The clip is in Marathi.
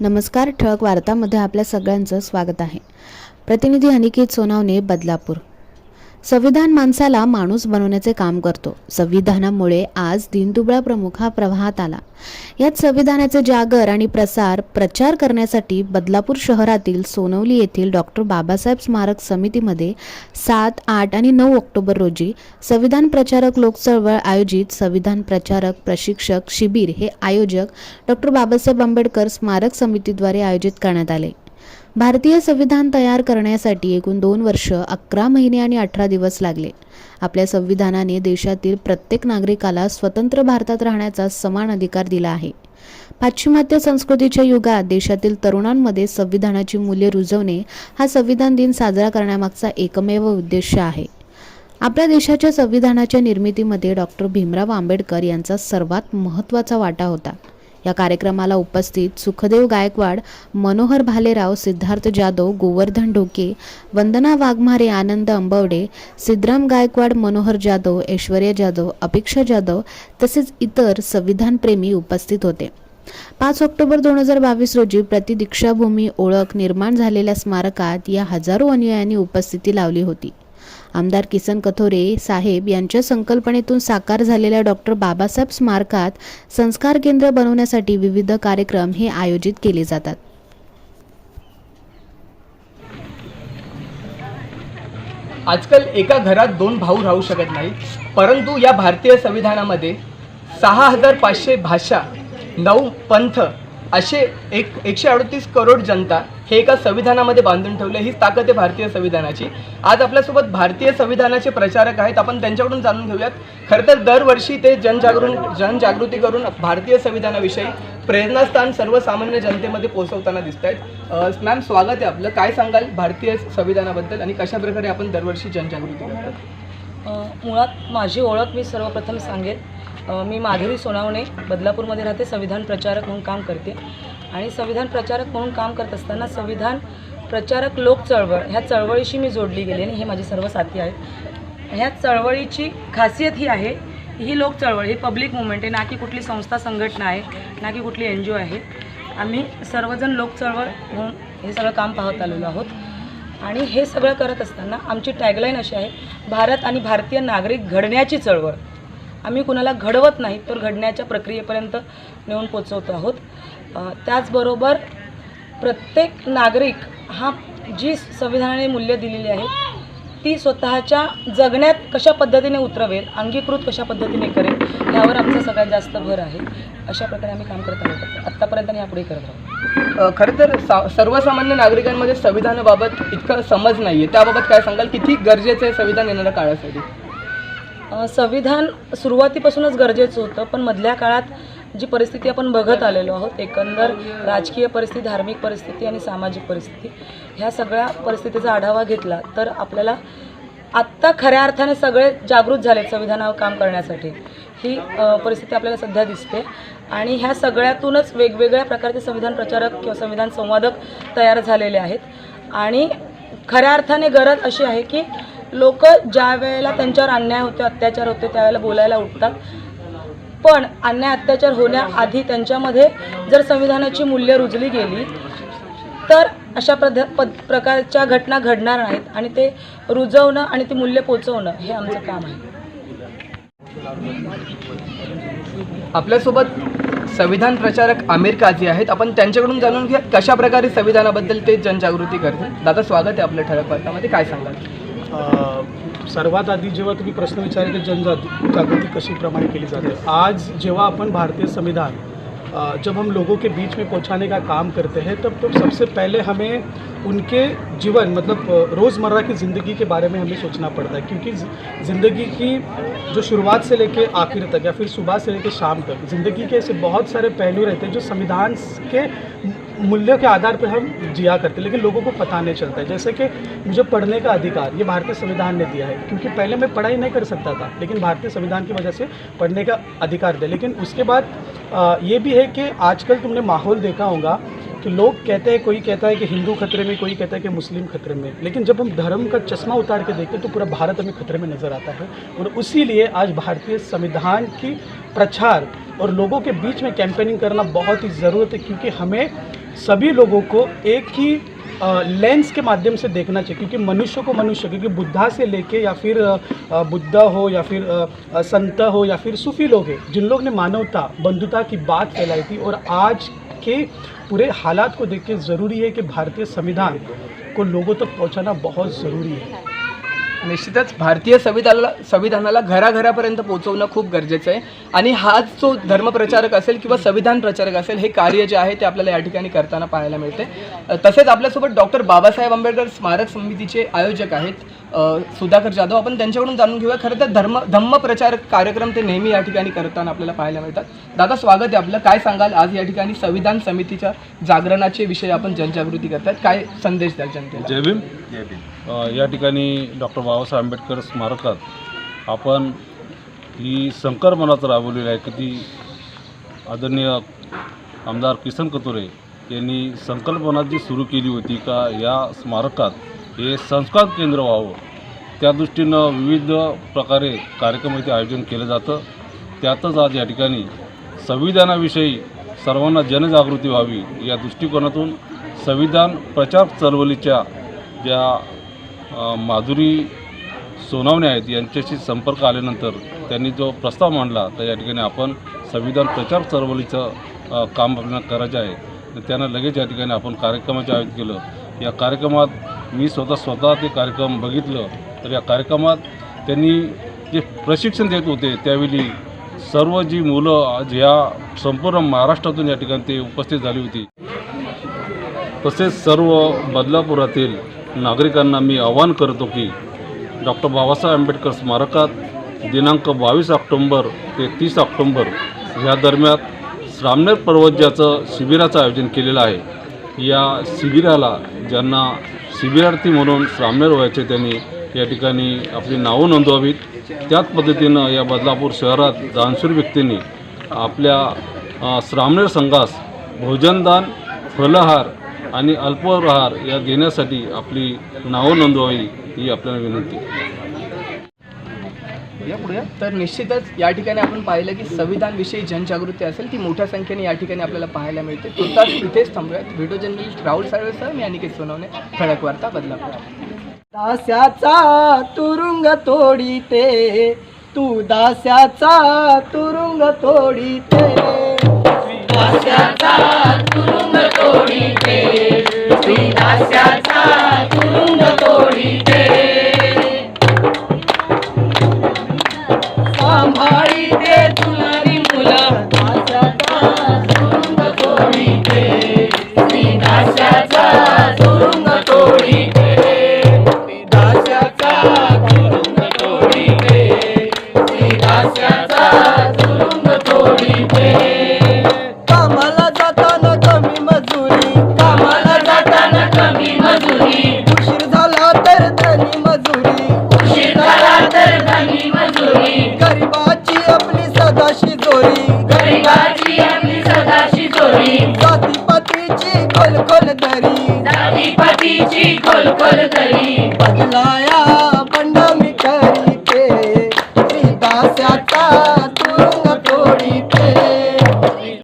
नमस्कार. ठळक वार्तामध्ये आपल्या सगळ्यांचं स्वागत आहे. प्रतिनिधी अनिकेत सोनावणे, बदलापूर. संविधान माणसाला माणूस बनवण्याचे काम करतो. संविधानामुळे आज दीनदुबळा प्रमुख हा प्रवाहात आला. यात संविधानाचे जागर आणि प्रचार करण्यासाठी बदलापूर शहरातील सोनवली येथील डॉक्टर बाबासाहेब स्मारक समितीमध्ये 7, 8 आणि 9 ऑक्टोबर रोजी संविधान प्रचारक लोक चळवळ आयोजित संविधान प्रचारक प्रशिक्षक शिबिर हे आयोजक डॉक्टर बाबासाहेब आंबेडकर स्मारक समितीद्वारे आयोजित करण्यात आले. भारतीय संविधान तयार करण्यासाठी एकूण 2 वर्ष 11 महिने आणि 18 दिवस लागले. आपल्या संविधानाने देशातील प्रत्येक नागरिकाला स्वतंत्र भारतात राहण्याचा समान अधिकार दिला आहे. पाश्चिमात्य संस्कृतीच्या युगात देशातील तरुणांमध्ये संविधानाची मूल्ये रुजवणे हा संविधान दिन साजरा करण्यामागचा एकमेव उद्देश आहे. आपल्या देशाच्या संविधानाच्या निर्मितीमध्ये डॉक्टर भीमराव आंबेडकर यांचा सर्वात महत्त्वाचा वाटा होता. या कार्यक्रमाला उपस्थित सुखदेव गायकवाड, मनोहर भालेराव, सिद्धार्थ जाधव, गोवर्धन ढोके, वंदना वाघमारे, आनंद अंबवडे, सिद्धराम गायकवाड, मनोहर जाधव, ऐश्वर्या जाधव, अपेक्षा जाधव तसेच इतर संविधानप्रेमी उपस्थित होते. 5 ऑक्टोबर 2022 रोजी प्रतिदीक्षाभूमी ओळख निर्माण झालेल्या स्मारकात या हजारो अनुयायांनी उपस्थिती लावली होती. आमदार किसन कथोरे साहेब यांच्या संकल्पनेतून साकार झालेल्या डॉक्टर बाबासाहेब स्मारकात संस्कार केंद्र बनवण्यासाठी विविध कार्यक्रम हे आयोजित केले जातात. आजकाल एका घरात 2 भाऊ राहू शकत नाही, परंतु या भारतीय संविधानामध्ये 6500 भाषा, 9 पंथ असे 138 करोड जनता हे एका संविधानामध्ये बांधून ठेवले. ही ताकद आहे भारतीय संविधानाची. आज आपल्यासोबत भारतीय संविधानाचे प्रचारक आहेत, आपण त्यांच्याकडून जाणून घेऊयात. खरं तर दरवर्षी ते जनजागृती करून भारतीय संविधानाविषयी प्रेरणास्थान सर्वसामान्य जनतेमध्ये पोहोचवताना दिसत आहेत. मॅम, स्वागत आहे आपलं. काय सांगाल भारतीय संविधानाबद्दल आणि कशा प्रकारे आपण दरवर्षी जनजागृती करतात? मुळात माझी ओळख मी सर्वप्रथम सांगेल. मी माधुरी सोनावणे, बदलापूरमध्ये राहते, संविधान प्रचारक म्हणून काम करते. आणि संविधान प्रचारक म्हणून काम करत असताना संविधान प्रचारक लोक चळवळ ह्या चळवळीशी मी जोडली गेली आणि हे माझे सर्व साथी आहेत. ह्या चळवळीची खासियत ही आहे, ही लोक चळवळ ही पब्लिक मुवमेंट आहे, ना की कुठली संस्था संघटना आहे, ना की कुठली NGO आहे. आम्ही सर्वजण लोक चळवळ म्हणून हे सगळं काम पाहत आलेलो आहोत. आणि हे सगळं करत असताना आमची टॅगलाईन अशी आहे, भारत आणि भारतीय नागरिक घडण्याची चळवळ. आम्ही कुणाला घडवत नाही, तर घडण्याच्या प्रक्रियेपर्यंत नेऊन पोचवतो आहोत. त्याचबरोबर प्रत्येक नागरिक हा जी संविधानाने मूल्य दिलेली आहेत ती स्वतःच्या जगण्यात कशा पद्धतीने उतरवेल, अंगीकृत कशा पद्धतीने करेल, यावर आमचा सगळ्यात जास्त भर आहे. अशा प्रकारे आम्ही काम करत आहोत आत्तापर्यंत आणि यापुढे करत आहोत. खरं तर सर्वसामान्य नागरिकांमध्ये संविधानाबाबत इतका समज नाही आहे, त्याबाबत काय सांगाल? किती गरजेचं आहे संविधान येणाऱ्या काळासाठी? संविधान सुरुवातीपासूनच गरजेचं होतं, पण मधल्या काळात जी परिस्थिती आपण बघत आलेलो आहोत, एकंदर राजकीय परिस्थिती, धार्मिक परिस्थिती आणि सामाजिक परिस्थिती, ह्या सगळ्या परिस्थितीचा आढावा घेतला तर आपल्याला आत्ता खऱ्या अर्थाने सगळे जागृत झालेत संविधानावर काम करण्यासाठी. ही परिस्थिती आपल्याला सध्या दिसते. आणि ह्या सगळ्यातूनच वेगवेगळ्या प्रकारचे संविधान प्रचारक किंवा संविधान संवादक तयार झालेले आहेत. आणि खऱ्या अर्थाने गरज अशी आहे की लोक ज्या वेळेला त्यांच्यावर अन्याय होते, अत्याचार होते, त्यावेळेला बोलायला उठतात. पण अन्याय अत्याचार होण्याआधी त्यांच्यामध्ये जर संविधानाची मूल्य रुजली गेली तर अशा प्रकारच्या घटना घडणार नाहीत. आणि ते रुजवणं आणि ती मूल्य पोचवणं हे आमचं काम आहे. आपल्यासोबत संविधान प्रचारक आमिर काझी आहेत, आपण त्यांच्याकडून जाणून घ्या कशा प्रकारे संविधानाबद्दल ते जनजागृती करते. दादा, स्वागत आहे आपल्या ठळक वार्तामध्ये. काय सांगाल? सर्वात आधी जेव्हा तुम्ही प्रश्न विचारले की जनजागृती कशी प्रमाणे केली जाते, आज जेव्हा अपन भारतीय संविधान जब हम लोगों के बीच में पहुंचाने का काम करते हैं तब तो सबसे पहले हमें उनके जीवन मतलब रोज़मर्रा की ज़िंदगी के बारे में हमें सोचना पड़ता है, क्योंकि ज़िंदगी की जो शुरुआत से लेके आखिर तक या फिर सुबह से लेके शाम तक ज़िंदगी के ऐसे बहुत सारे पहलू रहते हैं जो संविधान के मूल्यों के आधार पर हम जिया करते हैं, लेकिन लोगों को पता नहीं चलता है. जैसे कि मुझे पढ़ने का अधिकार ये भारतीय संविधान ने दिया है, क्योंकि पहले मैं पढ़ाई नहीं कर सकता था, लेकिन भारतीय संविधान की वजह से पढ़ने का अधिकार दिया. लेकिन उसके बाद ये भी है कि आजकल तुमने माहौल देखा होगा कि लोग कहते हैं, कोई कहता है कि हिंदू खतरे में, कोई कहता है कि मुस्लिम खतरे में, लेकिन जब हम धर्म का चश्मा उतार के देखते हैं तो पूरा भारत हमें खतरे में नज़र आता है. और इसीलिए आज भारतीय संविधान की प्रचार और लोगों के बीच में कैंपेनिंग करना बहुत ही ज़रूरत है, क्योंकि हमें सभी लोगों को एक ही लेंस के माध्यम से देखना चाहिए, क्योंकि मनुष्य को मनुष्य, क्योंकि बुद्धा से लेके या फिर बुद्धा हो या फिर संत हो या फिर सूफी लोग हैं, जिन लोग ने मानवता बंधुता की बात फैलाई थी, और आज के पूरे हालात को देख के ज़रूरी है कि भारतीय संविधान को लोगों तक पहुंचाना बहुत ज़रूरी है। निश्चितच भारतीय संविधानाला घराघरापर्यंत पोहोचवणं खूप गरजेचं आहे आणि हाच जो धर्मप्रचारक असेल किंवा संविधान प्रचारक असेल हे कार्य जे आहे ते आपल्याला या ठिकाणी करताना पाहायला मिळते। तसेच आपल्यासोबत डॉक्टर बाबासाहेब आंबेडकर स्मारक समितीचे आयोजक आहेत सुधाकर जाधव, आपण त्यांच्याकडून जाणून घेऊया खरं तर धम्म प्रचार कार्यक्रम ते नेहमी या ठिकाणी करताना आपल्याला पाहायला मिळतात। दादा स्वागत आहे आपलं, काय सांगाल आज या ठिकाणी संविधान समितीच्या जागरणाचे विषय आपण जनजागृती करतात, काय संदेश द्याल जनतेला? जय भीम। या ठिकाणी डॉक्टर बाबासाहेब आंबेडकर स्मारकात आपण ही संकल्पनाच राबवलेली आहे की ती आदरणीय आमदार किसन कथोरे यांनी संकल्पना जी सुरू केली होती का या स्मारकात हे संस्कार केंद्र व्हावं, त्या दृष्टीनं विविध प्रकारे कार्यक्रम इथे आयोजन केलं जातं। त्यातच आज या ठिकाणी संविधानाविषयी सर्वांना जनजागृती व्हावी या दृष्टिकोनातून संविधान प्रचार चळवळीच्या ज्या माधुरी सोनावणे आहेत यांच्याशी संपर्क आल्यानंतर त्यांनी जो प्रस्ताव मांडला, तर या ठिकाणी आपण संविधान प्रचार चळवळीचं काम आपल्याला करायचं आहे। त्यांना लगेच या ठिकाणी आपण कार्यक्रमाचे आयोजित केलं। या कार्यक्रमात मी स्वतः ते कार्यक्रम बघितलं, तर या कार्यक्रमात त्यांनी जे प्रशिक्षण देत होते त्यावेळी सर्व जी मुलं आज या संपूर्ण महाराष्ट्रातून या ठिकाणी ते उपस्थित झाली होती। तसेच सर्व बदलापुरातील नागरिकांना मी आवाहन करतो की डॉक्टर बाबासाहेब आंबेडकर स्मारकात दिनांक 22 ऑक्टोंबर ते 30 ऑक्टोंबर ह्या दरम्यान श्रामणेर पर्वताचं शिबिराचं आयोजन केलेलं आहे। या शिबिराला ज्यांना शिबिरार्थी म्हणून श्रामणेर व्हायचे त्यांनी या ठिकाणी आपली नावं नोंदवावीत। त्याच पद्धतीनं या बदलापूर शहरात दानशूर व्यक्तींनी आपल्या श्रामणेर संघास भोजनदान, फलहार आणि अल्पोपहार या देण्यासाठी आपली नावं नोंदवावी ही आपल्याला विनंती। तर निश्चितच या ठिकाणी आपण पाहिलं की संविधानविषयी जनजागृती असेल ती मोठ्या संख्येने या ठिकाणी आपल्याला पाहायला मिळते। तुर्तास इथेच थांबूयात। व्हिडिओ जर्नलिस्ट राहुल साळवेसह मी अनिकेत सोनवणे, ठळक वार्ता बदलापूर। दास्याचा तुरुंग तोडीते तू, दास्याचा तुरुंग तोडीते, दास्याचा तुरुंग तोडीते, श्री दास्याचा तुरुंग तोडीते, सांभाळीते तुलारी मुलं, दास्याचा तुरुंग तोडीते, श्री दास्याचा तुरुंग तोडीते, कामाला जाताना कमी मजुरी, कामाला जाताना कमी मजुरी, उशीर झाला तर धनी मजुरी, उशीर झाला तर धनी मजुरी, गरिबाची आपली सदाशी जोरी, गरिबाची आपली सदाशी जोरी, जातीपातीची खोलखोल दरी, जातीपातीची खोलखोल दरी, बदलाया